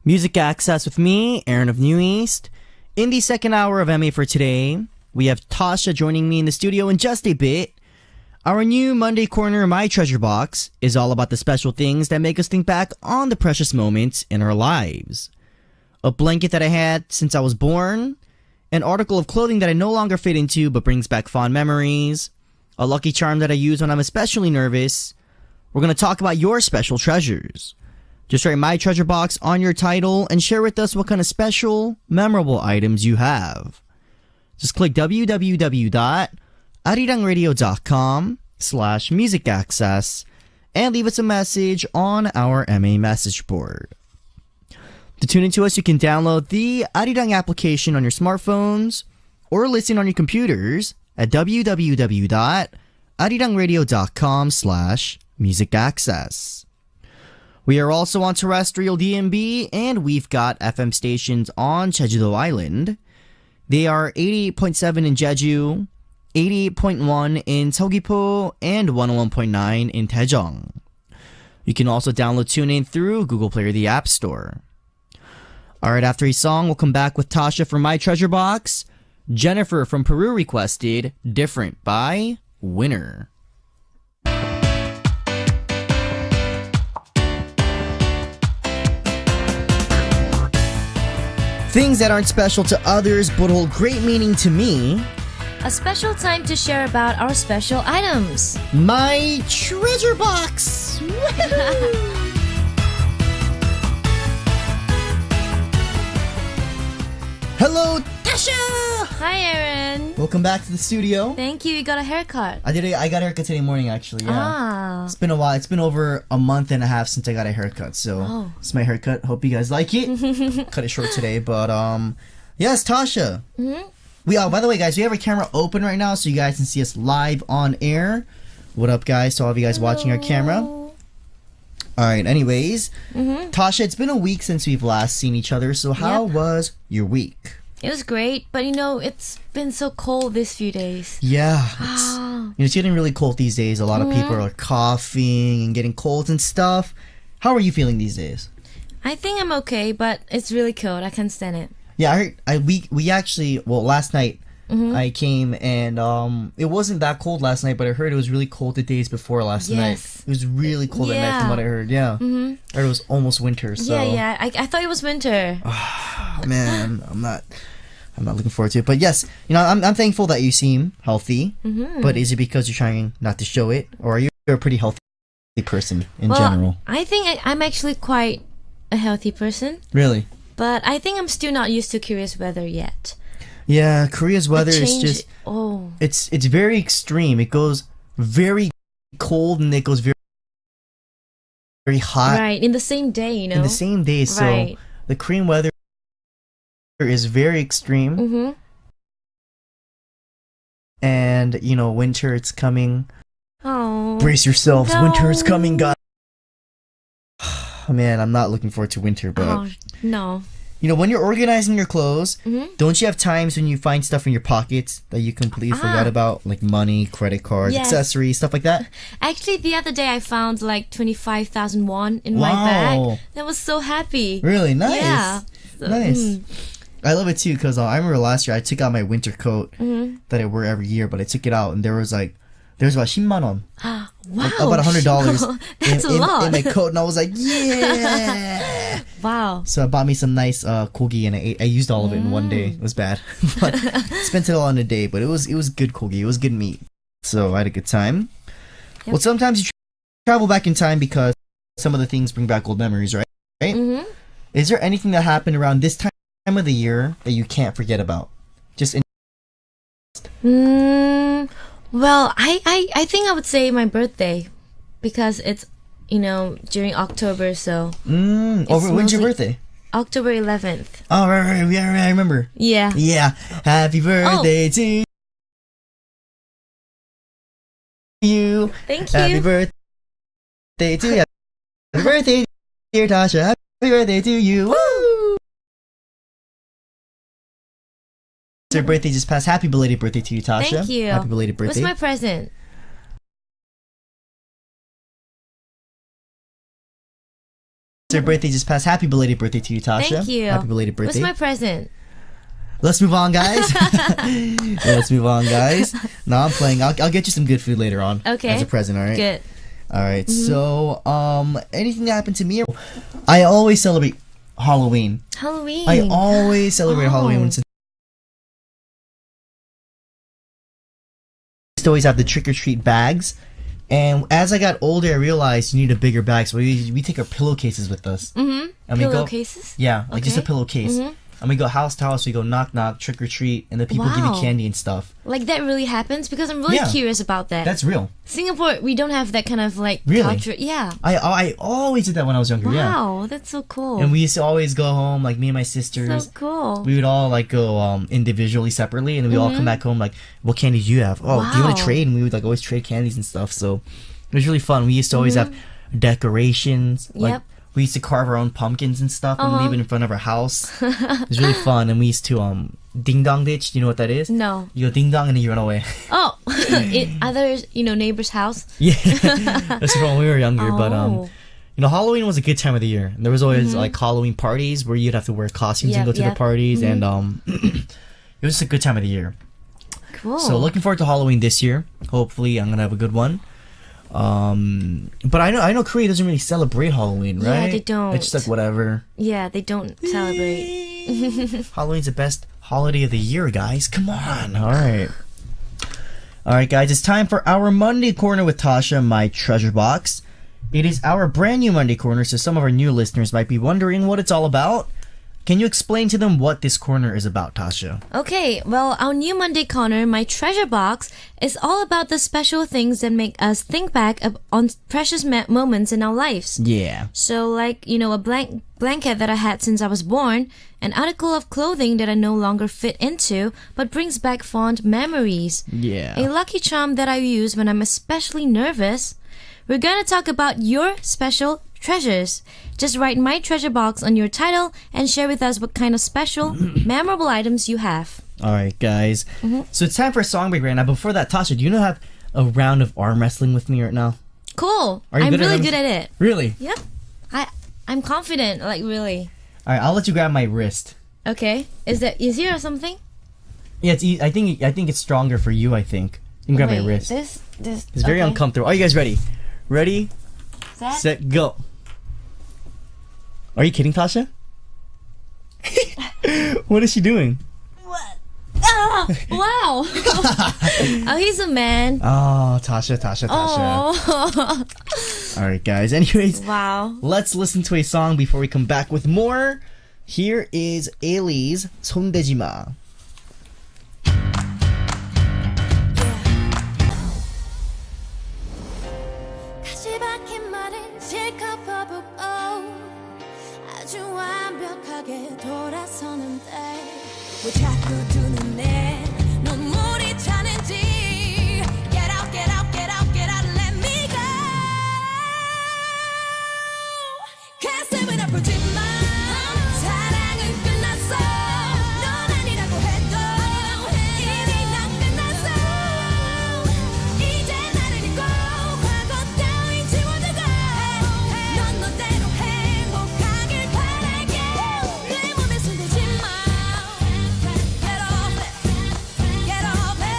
Music Access with me, Aron of New East. In the second hour of MA for today, we have Tasha joining me in the studio in just a bit. Our new Monday Corner My Treasure Box is all about the special things that make us think back on the precious moments in our lives. A blanket that I had since I was born, an article of clothing that I no longer fit into but brings back fond memories, a lucky charm that I use when I'm especially nervous. We're going to talk about your special treasures. Just write My Treasure Box on your title and share with us what kind of special, memorable items you have. Just click www.arirangradio.com/musicaccess and leave us a message on our MA message board. To tune into us, you can download the Arirang application on your smartphones or listen on your computers at www.arirangradio.com/musicaccess. We are also on terrestrial DMB, and we've got FM stations on Jeju-do Island. They are 88.7 in Jeju, 88.1 in Seogwipo, and 101.9 in Daejeong. You can also download TuneIn through Google Play or the App Store. Alright, after a song, we'll come back with Tasha from My Treasure Box. Jennifer from Peru requested Different by Winner. Things that aren't special to others but hold great meaning to me. A special time to share about our special items. My Treasure Box! Hello, Tasha! Hi, Aron. Welcome back to the studio. Thank you. You got a haircut. I got a haircut today morning, actually. Yeah. Ah. It's been a while. It's been over a month and a half since I got a haircut. So it's my haircut. Hope you guys like it. Cut it short today, but yes, Tasha. Mm-hmm. By the way, guys, we have our camera open right now, so you guys can see us live on air. What up, guys? To all of you guys watching our camera. All right. Anyways, Tasha, it's been a week since we've last seen each other. So how was your week? It was great, but it's been so cold these few days. Yeah. It's getting really cold these days. A lot of people are coughing and getting colds and stuff. How are you feeling these days? I think I'm okay, but it's really cold. I can't stand it. Yeah, I heard. We actually, last night I came and it wasn't that cold last night, but I heard it was really cold the days before last night. It was really cold at night from what I heard. Yeah. I heard it was almost winter. So yeah. I thought it was winter. Man, I'm not looking forward to it. But yes, I'm thankful that you seem healthy. But is it because you're trying not to show it, or are you a pretty healthy person in general? I think I'm actually quite a healthy person. Really? But I think I'm still not used to Korea's weather yet. Yeah, Korea's weather is just it's very extreme. It goes very cold and it goes very very hot. Right, in the same day, In the same day. So the Korean weather is very extreme. And winter, it's coming. Oh, brace yourselves, no. Winter is coming, guys. Man, I'm not looking forward to winter, but no. When you're organizing your clothes, don't you have times when you find stuff in your pockets that you completely forgot about, like money, credit cards, accessories, stuff like that? Actually, the other day I found like 25,000 won in my bag. I was so happy. Really? Nice. Yeah. Nice. I love it too, because I remember last year I took out my winter coat that I wear every year, but I took it out and there was about 10만 원. Wow. About $100 That's a lot. in my coat, and I was like, yeah. Wow. So I bought me some nice kogi, and I used all of it in one day. It was bad, but spent it all in a day. But it was good kogi. It was good meat. So I had a good time. Well, sometimes you travel back in time because some of the things bring back old memories, right? Is there anything that happened around this time of the year that you can't forget about? Well, I think I would say my birthday, because it's during October, so When's your birthday? October 11th. Oh, right, yeah, I remember. Yeah. Happy birthday to you. Thank you. Happy birthday to you. Happy birthday, dear Tasha. Happy birthday to you. Woo! Her birthday just passed. Happy belated birthday to you, Tasha. Thank you. Happy belated birthday. What's my present? Their birthday just passed. Happy belated birthday to you, Tasha. Thank you. Happy belated birthday. What's my present? Let's move on, guys. Let's move on, guys. No, I'm playing. I'll get you some good food later on. Okay. As a present, all right? Good. All right. So, anything that happened to me? I always celebrate Halloween. Halloween. I always celebrate Halloween. When used to always have the trick or treat bags, and as I got older, I realized you need a bigger bag. So we take our pillowcases with us. Mm-hmm. And we Pillowcases? Yeah, like just a Okay. pillowcase. And we go house to house. We go knock knock, trick or treat, and the people give you Wow. candy and stuff. Like that really happens? Because I'm really Yeah. curious about that. That's real. Singapore, we don't have that kind of like Really? culture. Yeah. I always did that when I was younger. Yeah. Wow, that's so cool. And we used to always go home, like me and my sisters. so cool. We would all like go individually, separately, and then we all come back home like, what candy do you have? Oh, do you want to Wow. trade? And we would like always trade candies and stuff. So it was really fun. We used to always have decorations. Like Yep. we used to carve our own pumpkins and stuff and leave it in front of our house. It was really fun. And we used to ding dong ditch. Do you know what that is? No. You go ding dong and then you run away. Oh, others, neighbor's house. Yeah, that's from when we were younger. But Oh. Halloween was a good time of the year. There was always like Halloween parties where you'd have to wear costumes and Yep, go to the yep. parties, and it was just a good time of the year. Cool. So looking forward to Halloween this year. Hopefully, I'm gonna have a good one. But I know Korea doesn't really celebrate Halloween, right? Yeah, they don't. It's just like whatever. Yeah, they don't celebrate. Halloween's the best holiday of the year, guys. Come on. All right, guys. It's time for our Monday Corner with Tasha, my treasure box. It is our brand new Monday Corner, so some of our new listeners might be wondering what it's all about. Can you explain to them what this corner is about, Tasha? Okay, well, our new Monday Corner, my treasure box, is all about the special things that make us think back on precious moments in our lives. Yeah. So, like, a blanket that I had since I was born, an article of clothing that I no longer fit into, but brings back fond memories. Yeah. A lucky charm that I use when I'm especially nervous. We're gonna talk about your special treasures. Just write my treasure box on your title and share with us what kind of special, memorable items you have. All right, guys. So it's time for a song break right now. Before that, Tasha, do you have a round of arm wrestling with me right now? Cool. Are you I'm good at really arm- good at it. Really? Yep. I'm confident, like really. All right, I'll let you grab my wrist. Okay. Is that easier or something? Yeah, I think it's stronger for you. I think you can grab my Wait, wrist. This. It's very okay. uncomfortable. Are you guys ready? Ready, set, go. Are you kidding, Tasha? What is she doing? What? Ah! Wow. Oh, he's a man. Oh, Tasha. Oh. All right, guys. Anyways, Wow. let's listen to a song before we come back with more. Here is Ailey's 손대지 마. 가시 박힌 말은 실컷 퍼붓고 아주 완벽하게 돌아서는데 왜 자꾸 두 눈에 눈물이 차는지 Get out, get out, get out, get out, let me go 가슴을 아프지 마 사랑은 끝났어 넌 아니라고 해도 이미 난 끝났어 이제 나를 잊고 과거 따윈 지워두고 넌 너대로 행복하길 바랄게 내 몸에 손대지 마 Get off it Get off it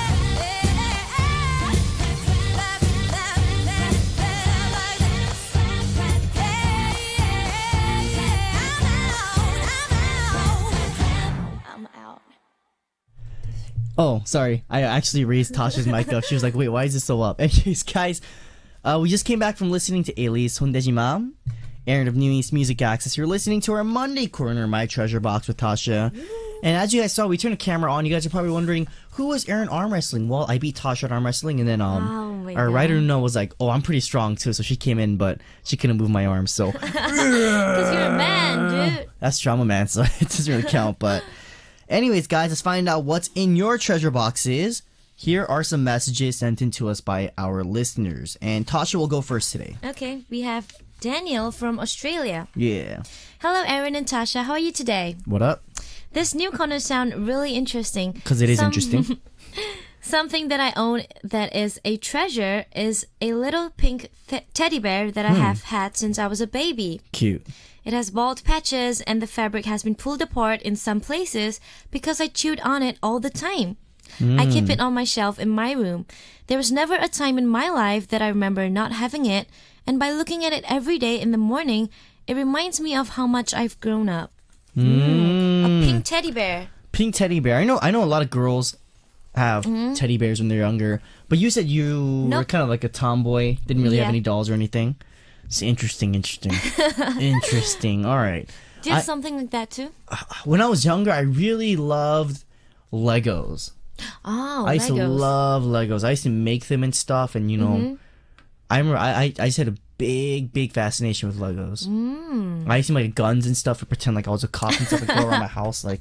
I'm out Oh, sorry. I actually raised Tasha's mic up. She was like, wait, why is this so up? Anyways, guys, we just came back from listening to Ailey's 손대지 마. Aron of New East Music Access. You're listening to our Monday Corner, My Treasure Box with Tasha. And as you guys saw, we turned the camera on. You guys are probably wondering, who was Aron arm wrestling? Well, I beat Tasha at arm wrestling, and then my our God. writer Noah was like, oh, I'm pretty strong too. So she came in, but she couldn't move my arm. So Because you're a man, dude. that's trauma, man. So it doesn't really count. But anyways, guys, let's find out what's in your treasure boxes. Here are some messages sent in to us by our listeners. And Tasha will go first today. Okay, we have Daniel from Australia. Yeah. Hello, Aron and Tasha. How are you today? What up? This new corner sound really interesting. 'Cause it is interesting. Something that I own that is a treasure is a little pink teddy bear that I have had since I was a baby. Cute. It has bald patches and the fabric has been pulled apart in some places because I chewed on it all the time. I keep it on my shelf in my room. There was never a time in my life that I remember not having it, and by looking at it every day in the morning, it reminds me of how much I've grown up. A pink teddy bear. Pink teddy bear. I know a lot of girls have teddy bears when they're younger, but you said you were kind of like a tomboy, didn't really have any dolls or anything. It's interesting. Interesting. All right. Do you have something like that too? When I was younger, I really loved Legos. Oh, I used to love Legos. I used to make them and stuff, and you know, I remember I just had a big fascination with Legos. I used to make guns and stuff to pretend like I was a cop and stuff, and go around my house. Like,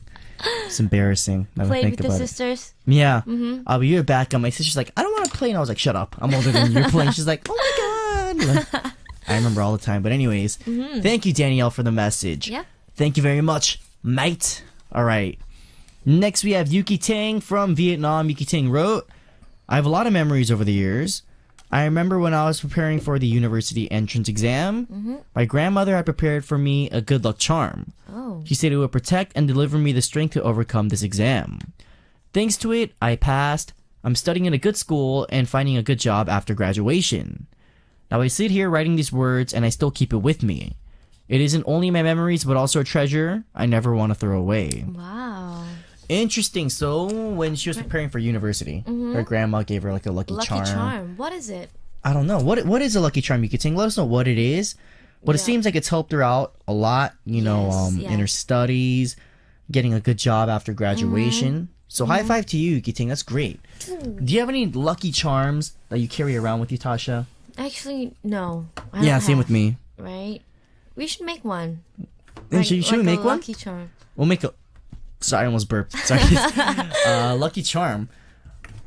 it's embarrassing. Play with the sisters. Yeah. But you're back on my sister's like, I don't want to play, and I was like, shut up. I'm older than you're playing. She's like, oh my god. Like, I remember all the time. But anyways, thank you, Danielle, for the message. Yeah. Thank you very much, mate. All right. Next, we have Yuki Tang from Vietnam. Yuki Tang wrote, I have a lot of memories over the years. I remember when I was preparing for the university entrance exam, my grandmother had prepared for me a good luck charm. Oh. She said it would protect and deliver me the strength to overcome this exam. Thanks to it, I passed. I'm studying in a good school and finding a good job after graduation. Now I sit here writing these words and I still keep it with me. It isn't only my memories but also a treasure I never want to throw away. Wow. Interesting. So when she was preparing for university, her grandma gave her like a lucky charm. Lucky charm. What is it? I don't know. What is a lucky charm? You could sing. Let us know what it is. But it seems like it's helped her out a lot, you know, in her studies, getting a good job after graduation. So high five to you, Yuki Ting. That's great. Do you have any lucky charms that you carry around with you, Tasha? Actually, no. Same with me. Right? We should make one. Should we make one? Lucky charm. We'll make a... Sorry, I almost burped. Sorry. Lucky charm.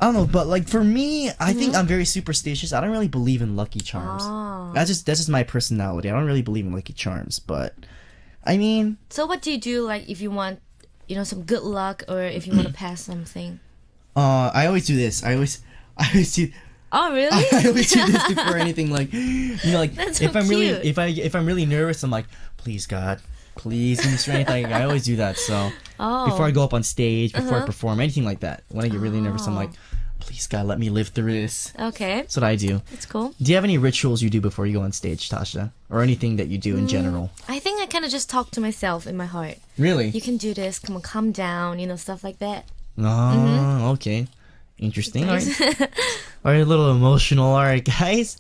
I don't know, but like for me, I think I'm very superstitious. I don't really believe in lucky charms. Oh. That's just my personality. I don't really believe in lucky charms, but I mean... So what do you do like if you want, you know, some good luck or if you want to pass something? I always do this. I always do... Oh really? I always do this before anything. Like, you know, like That's so if I'm really cute. if I'm really nervous, I'm like, please God, please give me strength. I always do that. So before I go up on stage, before I perform, anything like that, when I get really nervous, I'm like, please God, let me live through this. Okay. That's what I do. That's cool. Do you have any rituals you do before you go on stage, Tasha, or anything that you do in general? I think I kind of just talk to myself in my heart. Really? You can do this. Come on, calm down. You know, stuff like that. Oh, okay. Interesting. All right. All right, a little emotional. All right, guys.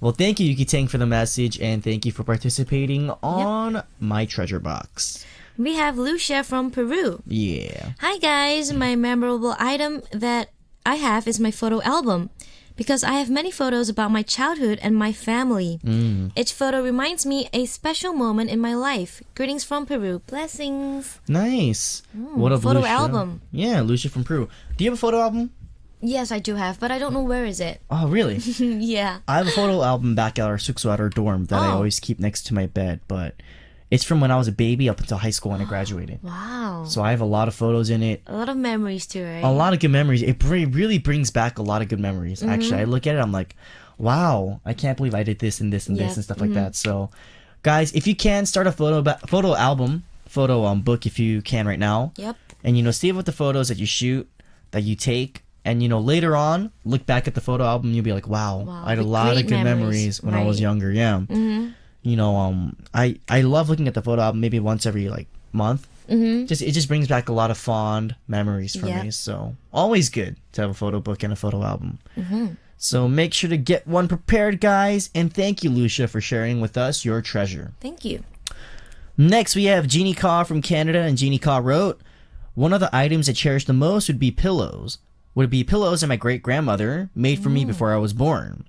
Well, thank you, Yuki Tang, for the message, and thank you for participating on My Treasure Box. We have Lucia from Peru. Yeah. Hi guys, my memorable item that I have is my photo album because I have many photos about my childhood and my family. Each photo reminds me a special moment in my life. Greetings from Peru. Blessings. Nice. What a photo Lucia. album. Yeah, Lucia from Peru. Do you have a photo album? Yes, I do have, but I don't know where is it. Oh, really? Yeah. I have a photo album back at our 숙so at our dorm that I always keep next to my bed, but it's from when I was a baby up until high school when I graduated. Wow. So I have a lot of photos in it. A lot of memories too, right? A lot of good memories. It really brings back a lot of good memories. Actually, I look at it, I'm like, wow, I can't believe I did this and this and this and stuff like that. So, guys, if you can, start a photo album, photo book if you can right now. Yep. And, you know, save up the photos that you shoot, that you take. And, you know, later on, look back at the photo album and you'll be like, wow I had a lot of good memories when I was younger. Yeah. You know, I love looking at the photo album maybe once every, like, month. It just brings back a lot of fond memories for me. So, always good to have a photo book and a photo album. So, make sure to get one prepared, guys. And thank you, Lucia, for sharing with us your treasure. Thank you. Next, we have Jeannie Kaw from Canada. And Jeannie Kaw wrote, one of the items I cherish the most would be pillows. That my great-grandmother made for me before I was born.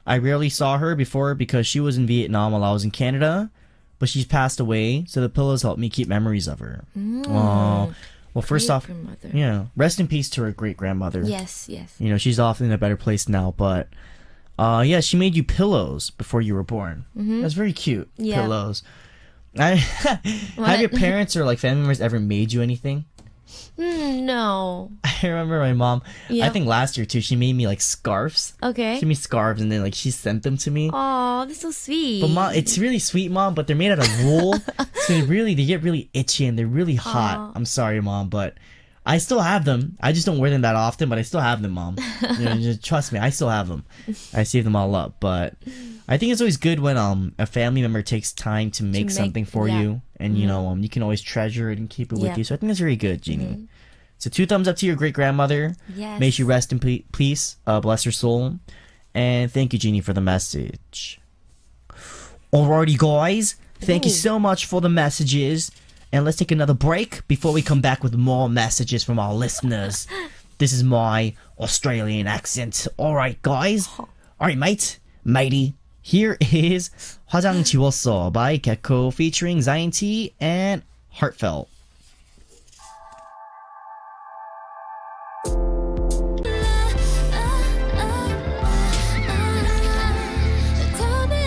I rarely saw her before because she was in Vietnam while I was in Canada, but she's passed away, so the pillows help me keep memories of her. Well, first off, yeah, rest in peace to her great-grandmother. Yes. You know, she's off in a better place now, but yeah, she made you pillows before you were born. That's very cute. Yeah. Pillows. Have your parents or like family members ever made you anything? No. I remember my mom, Yeah. I think last year too, she made me like scarves. Okay. She made me scarves and then like she sent them to me. Oh, that's so sweet. But mom, it's really sweet, mom, but they're made out of wool. So they get really itchy and they're really hot. Aw. I'm sorry, mom, but I still have them. I just don't wear them that often, but I still have them, mom. Just trust me, I still have them. I save them all up, but I think it's always good when a family member takes time to make something for yeah. you, and you know you can always treasure it and keep it with Yeah. you. So I think that's very good, Jeannie. So 2 thumbs up to your great grandmother. Yes. May she rest in peace. Bless her soul. And thank you, Jeannie, for the message. Alrighty, guys. Thank you so much for the messages. And let's take another break before we come back with more messages from our listeners. This is my Australian accent. Alright, guys. Alright, matey. Here is 화장 지웠어 by Gecko featuring Zion T and Heartfelt.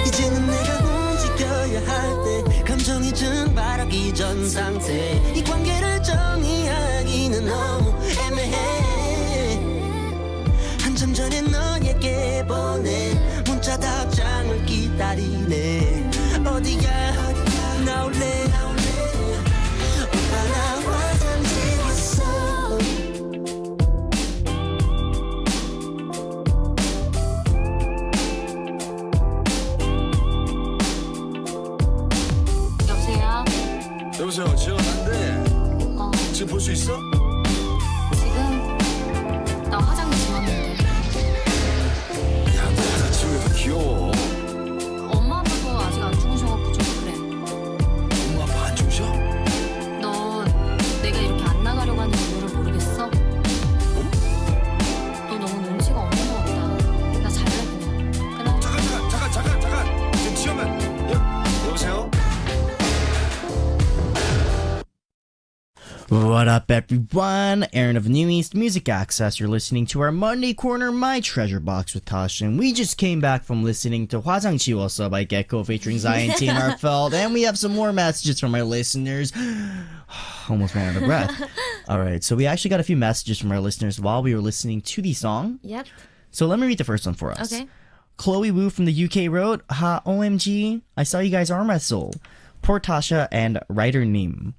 이제는 내가 움직여야 할 때 감정이 증발하기 전 상태 이 관계를 정의하기는 너무 애매해 한참 전에 너에게 보낸 문자 답장을 기다리네 어디야 나올래 오빠 나 화장실 왔어 여보세요? 여보세요, 지원한데 지금 볼 수 있어? 지금? 나 화장 지웠는데. 야, 너 화장 지우면 더 귀여워. 엄마 아빠도 아직 안 주무셔갖고 좀 그래. 엄마 아빠 안 주무셔? 너 내가 이렇게 안 나가려고 하는 이유를 모르겠어? 너 너무 눈치가 없는 것 같다. 나 잘래 그냥. 끊어. 잠깐. 지금 지우면 여보세요? What up, everyone? Aron of New East Music Access. You're listening to our Monday Corner, My Treasure Box with Tasha. And we just came back from listening to 화장 지웠어 by Gecko featuring Zion T and Heartfelt. And we have some more messages from our listeners. Almost ran out of breath. All right, so we actually got a few messages from our listeners while we were listening to the song. Yep. So let me read the first one for us. Okay. Chloe Wu from the UK wrote, Ha, OMG, I saw you guys arm wrestle. Poor Tasha and writer Neem.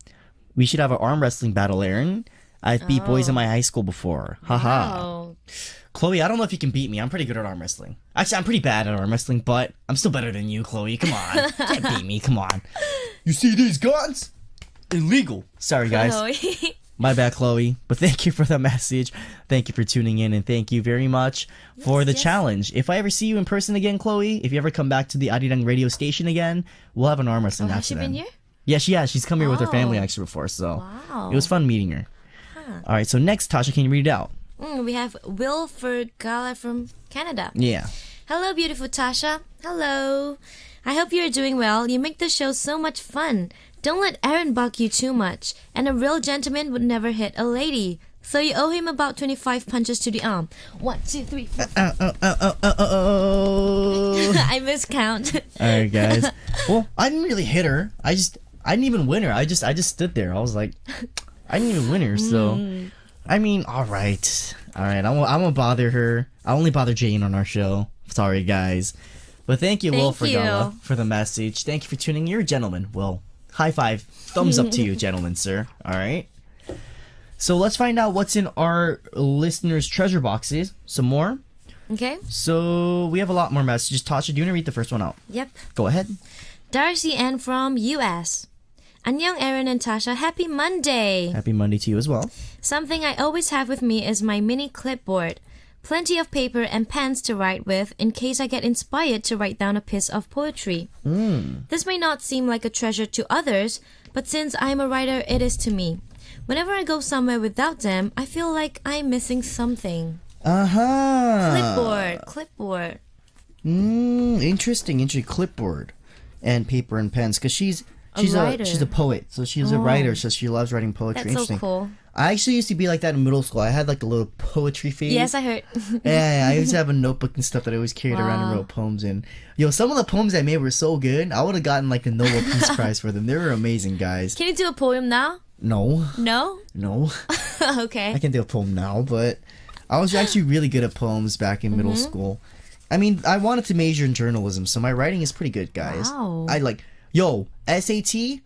We should have an arm wrestling battle, Aron. I've beat boys in my high school before. Haha. Oh. Chloe, I don't know if you can beat me. I'm pretty good at arm wrestling. Actually, I'm pretty bad at arm wrestling, but I'm still better than you, Chloe. Come on. You can't beat me. Come on. You see these guns? Illegal. Sorry, guys. Chloe. My bad, Chloe. But thank you for the message. Thank you for tuning in, and thank you very much for the challenge. If I ever see you in person again, Chloe, if you ever come back to the Arirang radio station again, we'll have an arm wrestling Has match she then. been here? Yeah, she has. She's come here with her family Oh. actually before, so Wow. it was fun meeting her. All right, so next, Tasha, can you read it out? We have Will Fergala from Canada. Yeah. Hello, beautiful Tasha. Hello. I hope you're doing well. You make the show so much fun. Don't let Aron buck you too much. And a real gentleman would never hit a lady. So you owe him about 25 punches to the arm. 1, 2, 3, 4. I miscount. All right, guys. Well, I didn't really hit her. I didn't even win her. I just stood there. I was like, I didn't even win her. So, I mean, all right. I won't bother her. I only bother Jane on our show. Sorry, guys. But thank you, Will Thank you. Fergala, for the message. Thank you for tuning in. You're a gentleman. Well, high five. Thumbs up to you, gentlemen, sir. All right. So let's find out what's in our listeners' treasure boxes. Some more. Okay? So we have a lot more messages. Tasha, do you want to read the first one out? Yep. Go ahead. Darcy Ann from US. Annyeong, Aron and Tasha. Happy Monday. Happy Monday to you as well. Something I always have with me is my mini clipboard. Plenty of paper and pens to write with in case I get inspired to write down a piece of poetry. This may not seem like a treasure to others, but since I'm a writer, it is to me. Whenever I go somewhere without them, I feel like I'm missing something. Clipboard. Interesting. Clipboard and paper and pens, because she's writer. she's a poet, so she's a writer, so she loves writing poetry. That's so Interesting. cool. I actually used to be like that in middle school. I had like a little poetry phase. Yes, I heard. Yeah, I used to have a notebook and stuff that I always carried around and Wow. wrote poems in. Yo, some of the poems I made were so good. I would have gotten like the Nobel Peace Prize for them. They were amazing, guys. Can you do a poem now? No. No? No. Okay. I can't do a poem now, but I was actually really good at poems back in middle school. I mean, I wanted to major in journalism, so my writing is pretty good, guys. Wow. SAT,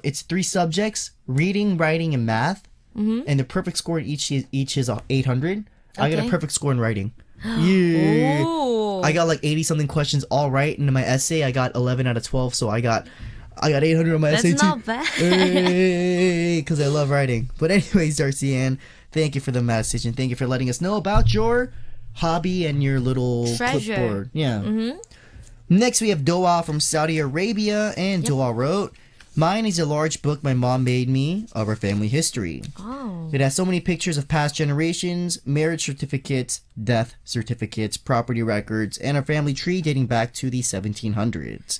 it's 3 subjects, reading, writing, and math. And the perfect score in each is 800. I got a Okay. perfect score in writing. Yeah. Ooh. I got like 80 something questions all right, and in my essay I got 11 out of 12, so I got 800 on my That's SAT. not bad. Because I love writing. But anyways, Darcy Ann, thank you for the message, and thank you for letting us know about your hobby and your little Treasure. clipboard. Yeah. Next, we have Doa from Saudi Arabia, and Doa wrote, "Mine is a large book my mom made me of our family history. Oh. It has so many pictures of past generations, marriage certificates, death certificates, property records, and our family tree dating back to the 1700s.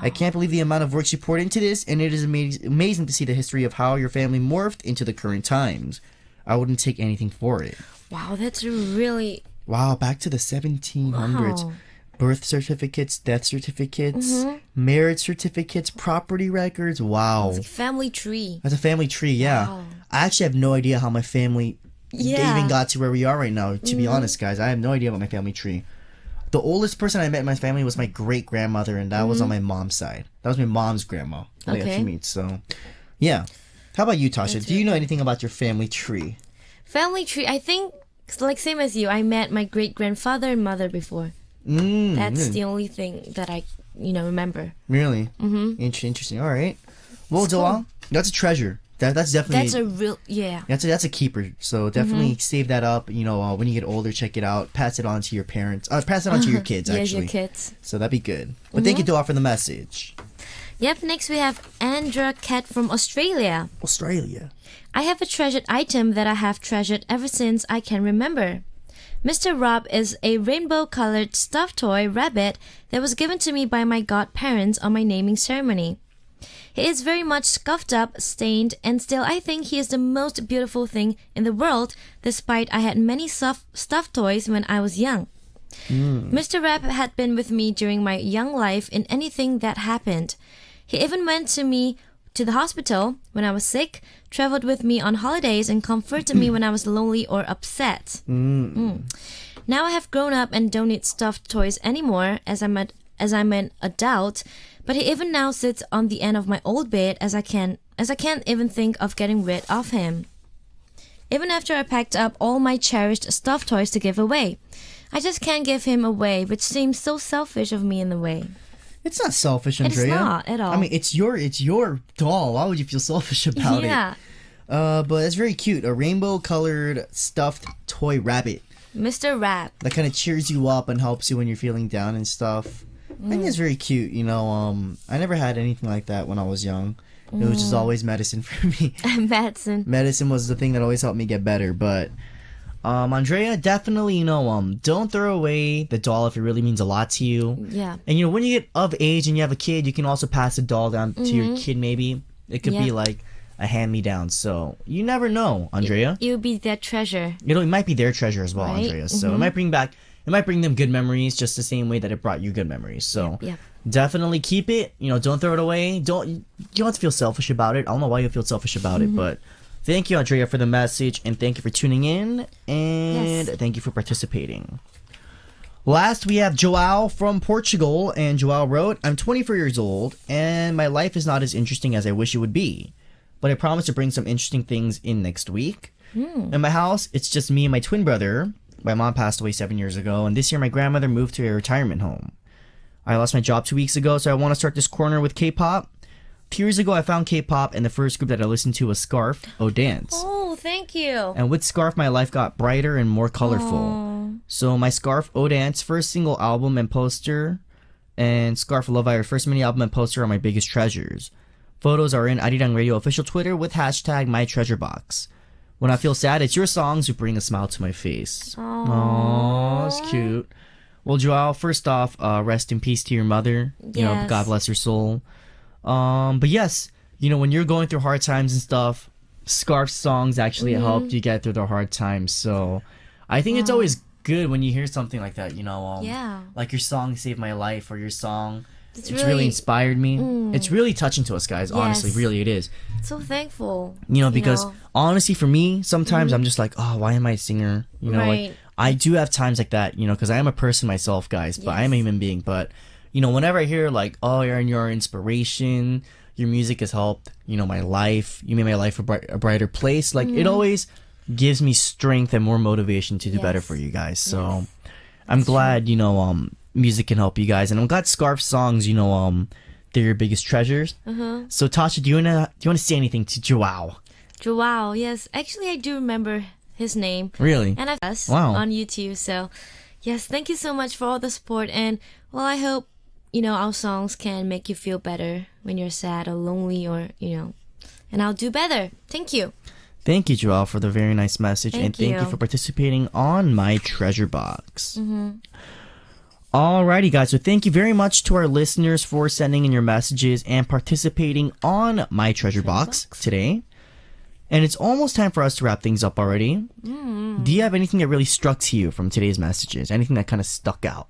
I can't believe the amount of work she poured into this, and it is amazing to see the history of how your family morphed into the current times. I wouldn't take anything for it." Wow, that's really... Wow, back to the 1700s. Wow. Birth certificates, death certificates, marriage certificates, property records. Wow. Family tree. That's a family tree, yeah. Wow. I actually have no idea how my family Yeah. even got to where we are right now, to be honest, guys. I have no idea about my family tree. The oldest person I met in my family was my great-grandmother, and that was on my mom's side. That was my mom's grandma that I got Okay. to meet, so... Yeah. How about you, Tasha? Do you know anything about your family tree? Family tree, I think, like same as you, I met my great-grandfather and mother before. That's the only thing that I, remember. Really? Mm-hmm. Interesting. All right. Well, Doa, that's a treasure. That's definitely... That's a real, yeah. That's a keeper. So definitely save that up. When you get older, check it out. Pass it on to your parents. Pass it on to your kids, Yes, actually. your kids. So that'd be good. But thank you, Doa, for the message. Yep, next we have Andra Cat from Australia. Australia. I have a treasured item that I have treasured ever since I can remember. Mr. Rob is a rainbow-colored stuffed toy rabbit that was given to me by my godparents on my naming ceremony. He is very much scuffed up, stained, and still I think he is the most beautiful thing in the world, despite I had many stuffed toys when I was young. Mr. Rabbit had been with me during my young life in anything that happened. He even went to the hospital when I was sick, traveled with me on holidays, and comforted me when I was lonely or upset. Now I have grown up and don't need stuffed toys anymore as I'm an adult, but he even now sits on the end of my old bed as I can't even think of getting rid of him. Even after I packed up all my cherished stuffed toys to give away, I just can't give him away, which seems so selfish of me in a way. It's not selfish, It's Andrea. not at all. I mean, it's your doll. Why would you feel selfish about Yeah. it? But it's very cute. A rainbow-colored stuffed toy rabbit Mr. Rap. that kind of cheers you up and helps you when you're feeling down and stuff. I think it's very cute. I never had anything like that when I was young. It was just always medicine for me. Madsen. Medicine was the thing that always helped me get better. But Andrea, definitely, don't throw away the doll if it really means a lot to you. Yeah. And when you get of age and you have a kid, you can also pass the doll down to your kid. Maybe it could be like a hand-me-down. So you never know, Andrea. You'll be their treasure. It might be their treasure as well, Right? Andrea. So it might bring them good memories, just the same way that it brought you good memories. So Yep. definitely keep it. Don't throw it away. You don't have to feel selfish about it. I don't know why you feel selfish about it, but thank you, Andrea, for the message, and thank you for tuning in, and thank you for participating. Last, we have Joao from Portugal, and Joao wrote, "I'm 24 years old, and my life is not as interesting as I wish it would be, but I promise to bring some interesting things in next week. In my house, it's just me and my twin brother. My mom passed away 7 years ago, and this year my grandmother moved to a retirement home. I lost my job 2 weeks ago, so I want to start this corner with K-pop. 2 years ago, I found K-pop, and the first group that I listened to was Scarf, Oh Dance. Oh, thank you. And with Scarf, my life got brighter and more colorful. So my Scarf, Oh Dance, first single album and poster, and Scarf Love Fire, first mini album and poster are my biggest treasures. Photos are in Arirang Radio official Twitter with hashtag #MyTreasureBox. When I feel sad, it's your songs who bring a smile to my face." Aww, that's cute. Well, Joao, first off, rest in peace to your mother. Yes. God bless her soul. But yes, when you're going through hard times and stuff, Scarf songs actually helped you get through the hard times. So I think it's always good when you hear something like that, Yeah. like your song saved my life, or your song It's really inspired me. It's really touching to us guys, honestly. Yes. Really, it is. So thankful. Because know. honestly, for me, sometimes I'm just like, oh, why am I a singer? Right. Like I do have times like that, because I am a person myself, guys, but I am a human being. But, whenever I hear like, oh, Aaron, you're our inspiration, your music has helped, my life, you made my life a brighter place. Like it always gives me strength and more motivation to do better for you guys. So I'm glad, music can help you guys. And I'm glad Scarf songs, they're your biggest treasures. So Tasha, do you wanna say anything to Joao? Joao, yes. Actually, I do remember his name. Really? And I've Wow. on YouTube. So, yes, thank you so much for all the support. And, well, I hope, our songs can make you feel better when you're sad or lonely or, and I'll do better. Thank you. Thank you, Joao, for the very nice message. Thank and thank you you. for participating on my treasure box. Alrighty, guys. So thank you very much to our listeners for sending in your messages and participating on my treasure box today. And it's almost time for us to wrap things up already. Do you have anything that really struck to you from today's messages? Anything that kind of stuck out?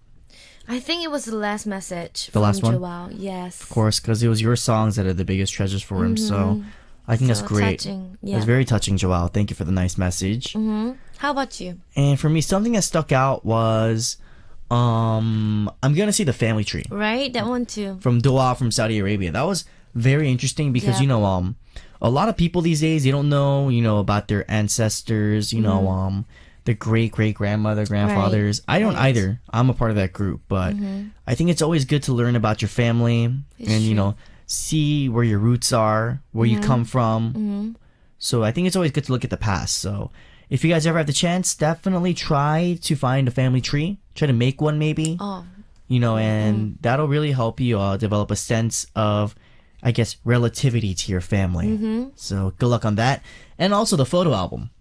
I think it was the last message The from last one? Joao. Yes. Of course, because it was your songs that are the biggest treasures for him. So I think that's great. Touching. It Yeah. was very touching, Joao. Thank you for the nice message. How about you? And for me, something that stuck out was, I'm gonna say the family tree Right? That one too. from Doha, from Saudi Arabia. That was very interesting because Yeah. A lot of people these days, they don't know, about their ancestors, their great grandmother, grandfathers. I don't Right. either. I'm a part of that group, but I think it's always good to learn about your family It's and true. see where your roots are, where you come from. So I think it's always good to look at the past. So if you guys ever have the chance, definitely try to find a family tree. Try to make one maybe. Oh, And that'll really help you develop a sense of, I guess, relativity to your family. So good luck on that. And also the photo album.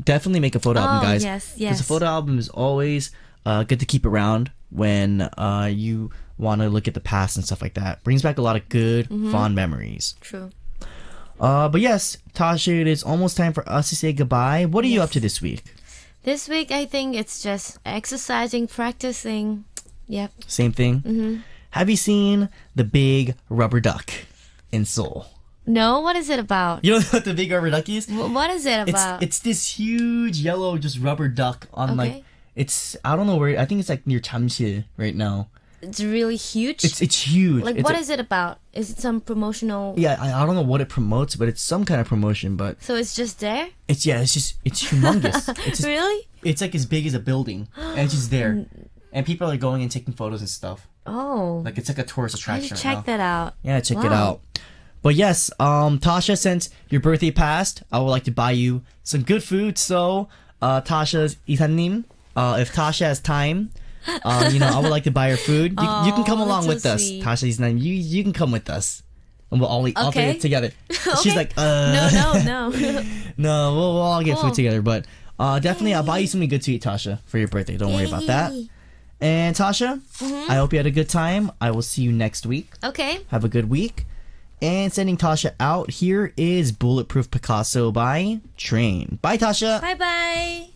Definitely make a photo album, guys. yes, Because yes. a photo album is always good to keep around when you want to look at the past and stuff like that. Brings back a lot of good, fond memories. true. But yes, Tasha, it is almost time for us to say goodbye. What are you up to this week? This week, I think it's just exercising, practicing. Yep. Same thing? Have you seen the big rubber duck in Seoul? No, what is it about? You don't know what the big rubber duck is? What is it about? It's this huge yellow just rubber duck on Okay. I don't know where, I think it's like near Jamsil right now. It's really huge. It's huge. like, what is it about? Is it some promotional? Yeah, I don't know what it promotes, but it's some kind of promotion, but So it's just there? it's humongous. It's just, Really? it's like as big as a building and it's just there. And people are going and taking photos and stuff. Oh. Like it's like a tourist I attraction should right check now. that out. Yeah, check it Wow. out. But yes, Tasha, since your birthday passed, I would like to buy you some good food. So, Tasha's 이사님, if Tasha has time, I would like to buy her food. You can come Aw, along that's with so us. sweet. Tasha's name. You can come with us, and we'll all eat all Okay. three together. She's Okay. like, No. no, we'll all get Cool. food together. But definitely, I'll buy you something good to eat, Tasha, for your birthday. Don't worry about that. Yay. And Tasha, I hope you had a good time. I will see you next week. Okay. Have a good week. And sending Tasha out, here is Bulletproof Picasso by Train. Bye, Tasha. Bye-bye.